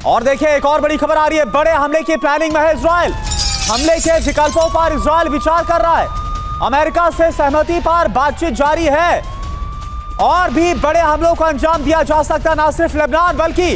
और देखिए एक और बड़ी खबर आ रही है, बड़े हमले की प्लानिंग में है इजराइल। हमले के विकल्पों पर इजराइल विचार कर रहा है। अमेरिका से सहमति पर बातचीत जारी है और भी बड़े हमलों को अंजाम दिया जा सकता है। ना सिर्फ लेबनान बल्कि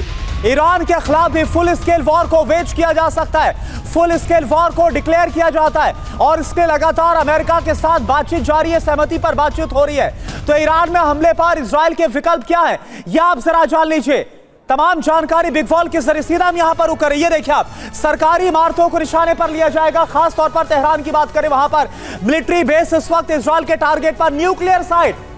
ईरान के खिलाफ भी फुल स्केल वॉर को वेज किया जा सकता है। फुल स्केल वॉर को डिक्लेयर किया जाता है और इसके लगातार अमेरिका के साथ बातचीत जारी है, सहमति पर बातचीत हो रही है। तो ईरान में हमले पर इजराइल के विकल्प क्या है, यह आप जरा जान लीजिए। तमाम जानकारी बिग वॉल के जरिए सीधा हम यहां पर रुक रही है। देखिए आप, सरकारी इमारतों को निशाने पर लिया जाएगा। खास तौर पर तेहरान की बात करें, वहां पर मिलिट्री बेस इस वक्त इजराइल के टारगेट पर। न्यूक्लियर साइट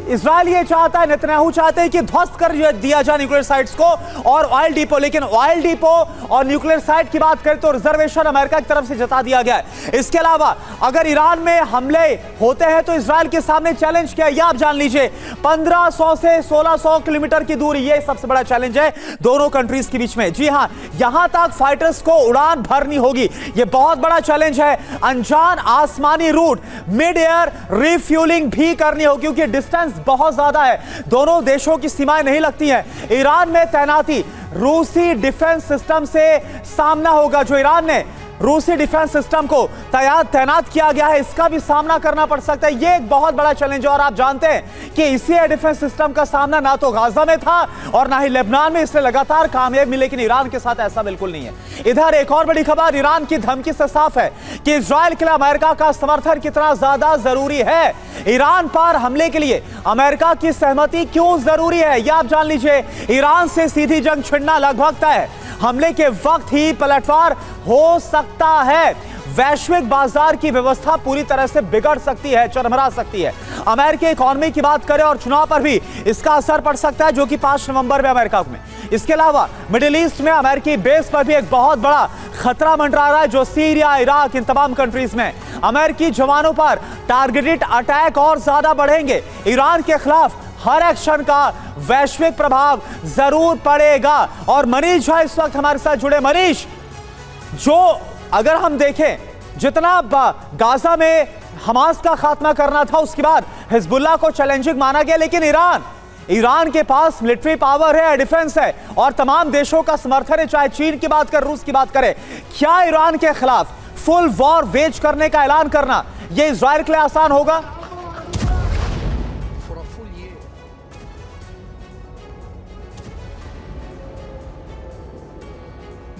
इजराइल ये चाहता है, नेतन्याहू चाहते हैं कि ध्वस्त कर दिया जाए न्यूक्लियर साइट्स को और ऑयल डिपो। लेकिन ऑयल डिपो और न्यूक्लियर साइट की बात करें तो रिजर्वेशन अमेरिका की तरफ से जता दिया गया है। इसके अलावा अगर ईरान में हमले होते हैं तो इजराइल के सामने चैलेंज क्या है, यह आप जान लीजिए। 1500 से 1600 किलोमीटर की दूरी, यह सबसे बड़ा चैलेंज है दोनों कंट्रीज के बीच में। जी हां, यहां तक फाइटर्स को उड़ान भरनी होगी, यह बहुत बड़ा चैलेंज है। अनजान आसमानी रूट, मिड एयर रिफ्यूलिंग भी करनी होगी क्योंकि डिस्टेंस बहुत ज्यादा है, दोनों देशों की सीमाएं नहीं लगती हैं। ईरान में तैनाती रूसी डिफेंस सिस्टम से सामना होगा। जो ईरान ने रूसी डिफेंस सिस्टम को तैनात किया गया है, इसका भी सामना करना पड़ सकता है। यह एक बहुत बड़ा चैलेंज है और आप जानते हैं कि इसी एयर डिफेंस सिस्टम का सामना ना तो गाजा में था और ना ही लेबनान में, इसलिए लगातार कामयाब मिली। लेकिन ईरान के साथ ऐसा बिल्कुल नहीं है। इधर एक और बड़ी खबर ईरान की धमकी से साफ है कि इजराइल के लिए अमेरिका का समर्थन कितना ज्यादा जरूरी है। ईरान पर हमले के लिए अमेरिका की सहमति क्यों जरूरी है, यह आप जान लीजिए। ईरान से सीधी जंग छिड़ना लगभग तय है। हमले के वक्त ही पलटवार हो सकता है। वैश्विक बाजार की व्यवस्था पूरी तरह से बिगड़ सकती है, चरमरा सकती है। अमेरिकी इकोनॉमी की बात करें और चुनाव पर भी इसका असर पड़ सकता है, जो कि 5 नवंबर में अमेरिका में। इसके अलावा मिडिल ईस्ट में अमेरिकी बेस पर भी एक बहुत बड़ा खतरा मंडरा रहा है, जो सीरिया, इराक, इन तमाम कंट्रीज में अमेरिकी जवानों पर टारगेटेड अटैक और ज्यादा बढ़ेंगे। ईरान के खिलाफ हर एक्शन का वैश्विक प्रभाव जरूर पड़ेगा। और मनीष है इस वक्त हमारे साथ जुड़े। मनीष, जो अगर हम देखें जितना गाजा में हमास का खात्मा करना था, उसके बाद हिजबुल्लाह को चैलेंजिंग माना गया, लेकिन ईरान के पास मिलिट्री पावर है, डिफेंस है और तमाम देशों का समर्थन है, चाहे चीन की बात करें, रूस की बात करें। क्या ईरान के खिलाफ फुल वॉर वेज करने का ऐलान करना यह इजराइल के लिए आसान होगा?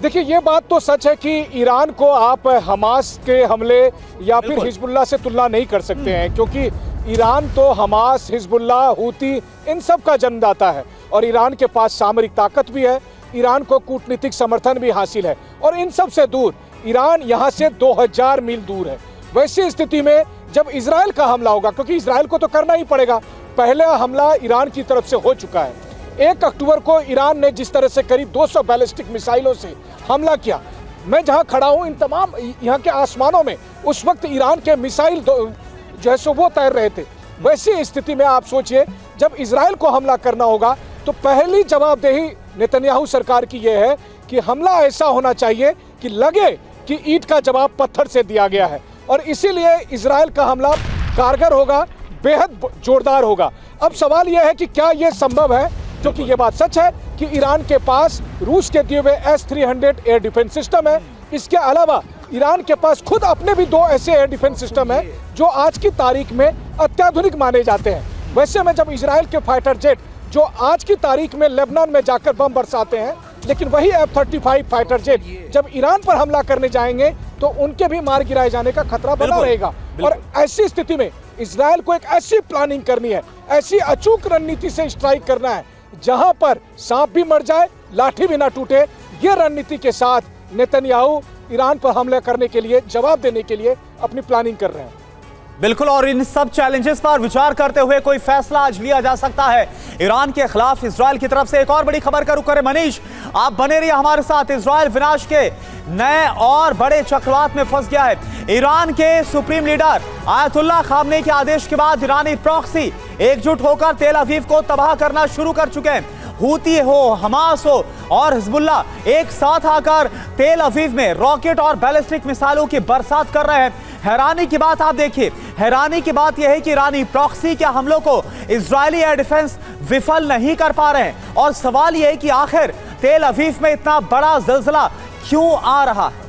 देखिए, ये बात तो सच है कि ईरान को आप हमास के हमले या फिर हिजबुल्लाह से तुलना नहीं कर सकते हैं, क्योंकि ईरान तो हमास, हिजबुल्लाह, हूती इन सब का जन्मदाता है और ईरान के पास सामरिक ताकत भी है, ईरान को कूटनीतिक समर्थन भी हासिल है। और इन सब से दूर ईरान यहाँ से 2000 मील दूर है। वैसी स्थिति में जब इजराइल का हमला होगा, क्योंकि इजराइल को तो करना ही पड़ेगा, पहला हमला ईरान की तरफ से हो चुका है। 1 अक्टूबर को ईरान ने जिस तरह से करीब 200 बैलिस्टिक मिसाइलों से हमला किया, मैं जहां खड़ा हूं इन तमाम यहां के आसमानों में उस वक्त ईरान के मिसाइल जो है सो वो तैर रहे थे। वैसी स्थिति में आप सोचिए, जब इजराइल को हमला करना होगा तो पहली जवाबदेही नेतन्याहू सरकार की यह है कि हमला ऐसा होना चाहिए कि लगे कि ईंट का जवाब पत्थर से दिया गया है। और इसीलिए इजराइल का हमला कारगर होगा, बेहद जोरदार होगा। अब सवाल यह है कि क्या यह संभव है, क्योंकि ये बात सच है कि ईरान के पास रूस के दिए हुए S-300 एयर डिफेंस सिस्टम है। इसके अलावा ईरान के पास खुद अपने भी 2 ऐसे एयर डिफेंस सिस्टम है जो आज की तारीख में अत्याधुनिक माने जाते हैं। वैसे में जब इजराइल के फाइटर जेट जो आज की तारीख में लेबनान में जाकर बम बरसाते हैं, लेकिन वही F-35 फाइटर जेट जब ईरान पर हमला करने जाएंगे तो उनके भी मार गिराए जाने का खतरा बना रहेगा। और ऐसी स्थिति में इजराइल को एक ऐसी प्लानिंग करनी है, ऐसी अचूक रणनीति से स्ट्राइक करना है जहां पर सांप भी मर जाए, लाठी भी ना टूटे। ये रणनीति के साथ नेतन्याहू ईरान पर हमला करने के लिए, जवाब देने के लिए अपनी प्लानिंग कर रहे हैं। बिल्कुल, और इन सब चैलेंजेस पर विचार करते हुए कोई फैसला आज लिया जा सकता है ईरान के खिलाफ इजराइल की तरफ से। एक और बड़ी खबर का रुख करें। मनीष, आप बने रहिए हमारे साथ। इजराइल विनाश के नए और बड़े चक्रवात में फंस गया है। ईरान के सुप्रीम लीडर आयतुल्लाह खामनेई के आदेश के बाद ईरानी प्रॉक्सी एकजुट होकर तेल अवीव को तबाह करना शुरू कर चुके हैं। हूती हो, हमास हो और हिजबुल्लाह एक साथ आकर तेल अवीव में रॉकेट और बैलिस्टिक मिसाइलों की बरसात कर रहे हैं। हैरानी की बात आप देखिए, हैरानी की बात यह है कि ईरानी प्रॉक्सी के हमलों को इजरायली एयर डिफेंस विफल नहीं कर पा रहे हैं। और सवाल यह है कि आखिर तेल अवीव में इतना बड़ा ज़िलज़िला क्यों आ रहा है?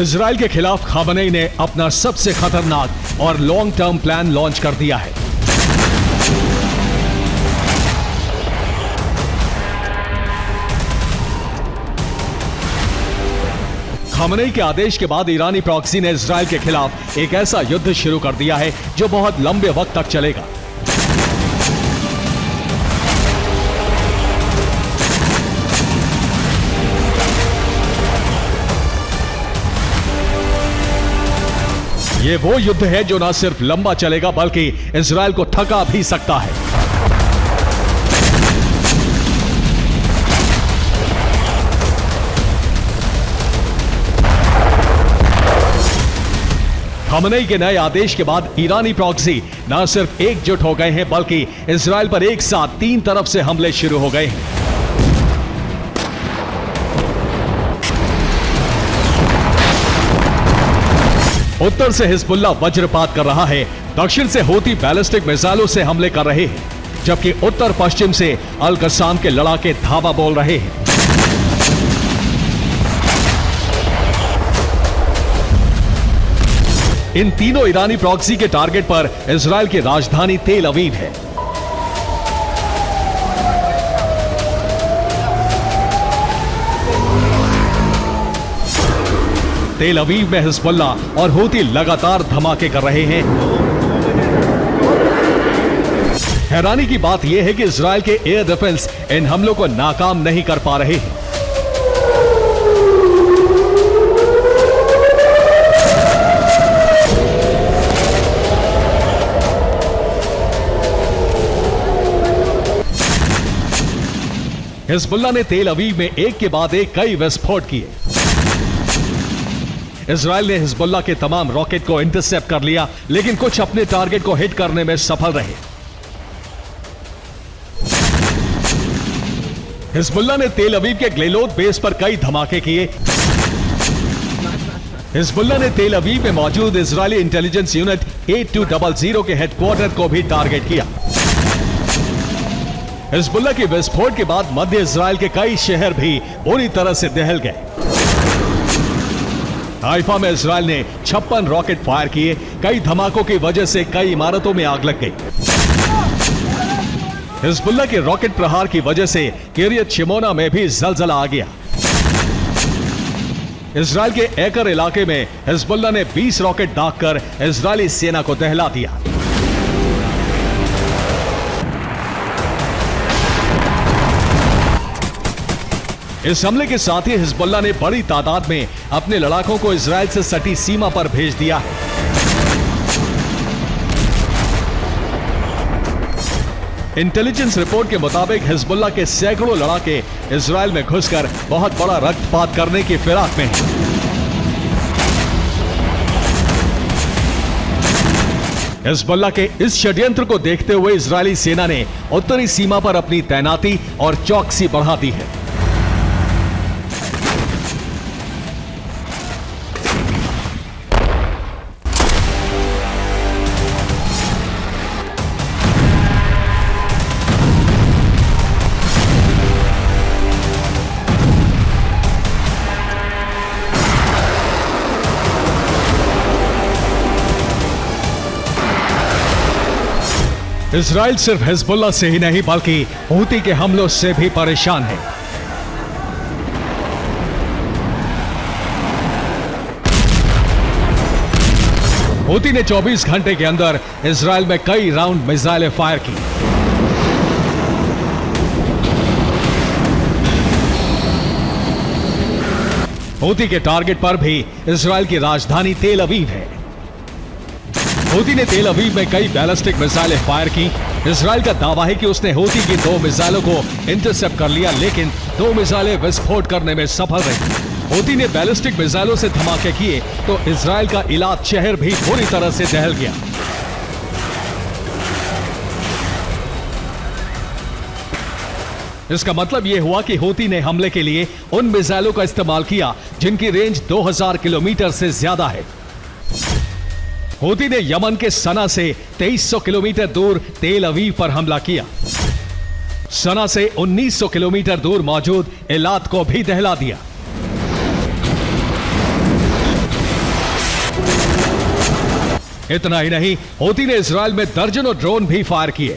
इजराइल के खिलाफ खामनेई ने अपना सबसे खतरनाक और लॉन्ग टर्म प्लान लॉन्च कर दिया है। खामनेई के आदेश के बाद ईरानी प्रॉक्सी ने इजराइल के खिलाफ एक ऐसा युद्ध शुरू कर दिया है जो बहुत लंबे वक्त तक चलेगा। ये वो युद्ध है जो न सिर्फ लंबा चलेगा बल्कि इजराइल को थका भी सकता है। खामनेई के नए आदेश के बाद ईरानी प्रॉक्सी न सिर्फ एकजुट हो गए हैं बल्कि इजराइल पर एक साथ 3 तरफ से हमले शुरू हो गए हैं। उत्तर से हिजबुल्लाह वज्रपात कर रहा है, दक्षिण से हूती बैलिस्टिक मिसाइलों से हमले कर रहे हैं, जबकि उत्तर पश्चिम से अल कस्साम के लड़ाके धावा बोल रहे हैं। इन तीनों ईरानी प्रॉक्सी के टारगेट पर इजराइल की राजधानी तेल अवीव है। तेल अवीव में हिजबुल्लाह और हूती लगातार धमाके कर रहे हैं। हैरानी की बात यह है कि इजराइल के एयर डिफेंस इन हमलों को नाकाम नहीं कर पा रहे हैं। हिजबुल्लाह ने तेल अवीव में एक के बाद एक कई विस्फोट किए। इजराइल ने हिजबुल्लाह के तमाम रॉकेट को इंटरसेप्ट कर लिया, लेकिन कुछ अपने टारगेट को हिट करने में सफल रहे। हिजबुल्लाह ने तेल अवीव के ग्लेलोद बेस पर कई धमाके किए। हिजबुल्लाह ने तेल अवीव में मौजूद इजरायली इंटेलिजेंस यूनिट 8200 के हेडक्वार्टर को भी टारगेट किया। हिजबुल्लाह के विस्फोट के बाद मध्य इजराइल के कई शहर भी बुरी तरह से दहल गए। हाइफा में इजराइल ने 56 रॉकेट फायर किए। कई धमाकों की वजह से कई इमारतों में आग लग गई। हिजबुल्लाह के रॉकेट प्रहार की वजह से किरियत शिमोना में भी जलजला आ गया। इजराइल के एकर इलाके में हिजबुल्लाह ने 20 रॉकेट दागकर इजरायली सेना को दहला दिया। इस हमले के साथ ही हिजबुल्लाह ने बड़ी तादाद में अपने लड़ाकों को इजराइल से सटी सीमा पर भेज दिया है। इंटेलिजेंस रिपोर्ट के मुताबिक हिजबुल्लाह के सैकड़ों लड़ाके इजराइल में घुसकर बहुत बड़ा रक्तपात करने की फिराक में हैं। हिजबुल्लाह के इस षड्यंत्र को देखते हुए इजरायली सेना ने उत्तरी सीमा पर अपनी तैनाती और चौकसी बढ़ा दी है। इजराइल सिर्फ हिजबुल्लाह से ही नहीं बल्कि हूती के हमलों से भी परेशान है। हूती ने 24 घंटे के अंदर इजराइल में कई राउंड मिसाइलें फायर की। हूती के टारगेट पर भी इजराइल की राजधानी तेल अवीव है। हूती ने तेल अवीव में कई बैलिस्टिक मिसाइलें फायर की। इजराइल का दावा है कि उसने हूती की 2 मिसाइलों को इंटरसेप्ट कर लिया, लेकिन 2 मिसाइलें विस्फोट करने में सफल रही। हूती ने बैलिस्टिक मिसाइलों से धमाके किए तो इजराइल का इलाद शहर भी बुरी तरह से दहल गया। इसका मतलब यह हुआ कि हूती ने हमले के लिए उन मिसाइलों का इस्तेमाल किया जिनकी रेंज 2000 किलोमीटर से ज्यादा है। हूती ने यमन के सना से 2300 किलोमीटर दूर तेल अवीव पर हमला किया। सना से 1900 किलोमीटर दूर मौजूद इलाद को भी दहला दिया। इतना ही नहीं, हूती ने इजराइल में दर्जनों ड्रोन भी फायर किए।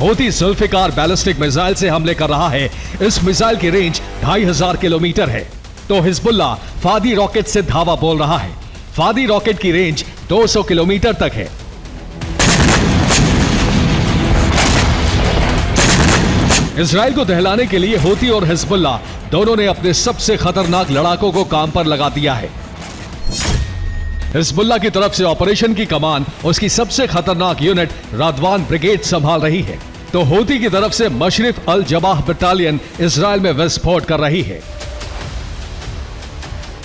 हूती जुल्फिकार बैलिस्टिक मिसाइल से हमले कर रहा है। इस मिसाइल की रेंज 2500 किलोमीटर है। तो हिजबुल्लाह फादी रॉकेट से धावा बोल रहा है। फादी रॉकेट की रेंज 200 किलोमीटर तक है। इजराइल को दहलाने के लिए हूती और हिजबुल्लाह दोनों ने अपने सबसे खतरनाक लड़ाकों को काम पर लगा दिया है। हिजबुल्लाह की तरफ से ऑपरेशन की कमान उसकी सबसे खतरनाक यूनिट रादवान ब्रिगेड संभाल रही है, तो हूती की तरफ से मशरिफ अल जबाह बटालियन इजराइल में विस्फोट कर रही है।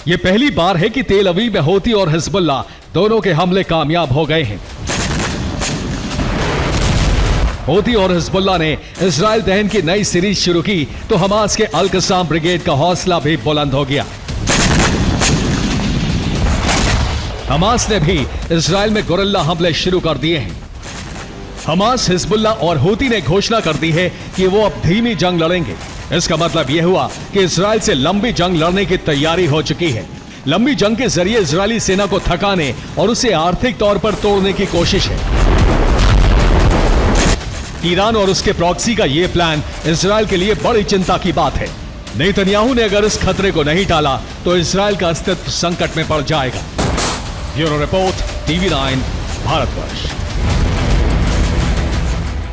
यह पहली बार है कि तेल अवीव में हूती और हिजबुल्लाह दोनों के हमले कामयाब हो गए हैं। हूती और हिजबुल्लाह ने इजराइल दहन की नई सीरीज शुरू की तो हमास के अल कसाम ब्रिगेड का हौसला भी बुलंद हो गया। हमास ने भी इजराइल में गुरिल्ला हमले शुरू कर दिए हैं। हमास, हिजबुल्लाह और हूती ने घोषणा कर दी है कि वो अब धीमी जंग लड़ेंगे। इसका मतलब यह हुआ कि इजराइल से लंबी जंग लड़ने की तैयारी हो चुकी है। लंबी जंग के जरिए इजरायली सेना को थकाने और उसे आर्थिक तौर पर तोड़ने की कोशिश है। ईरान और उसके प्रॉक्सी का यह प्लान इजराइल के लिए बड़ी चिंता की बात है। नेतन्याहू ने अगर इस खतरे को नहीं टाला तो इजराइल का अस्तित्व संकट में पड़ जाएगा। Bureau report, TV9, Bharatvarsh.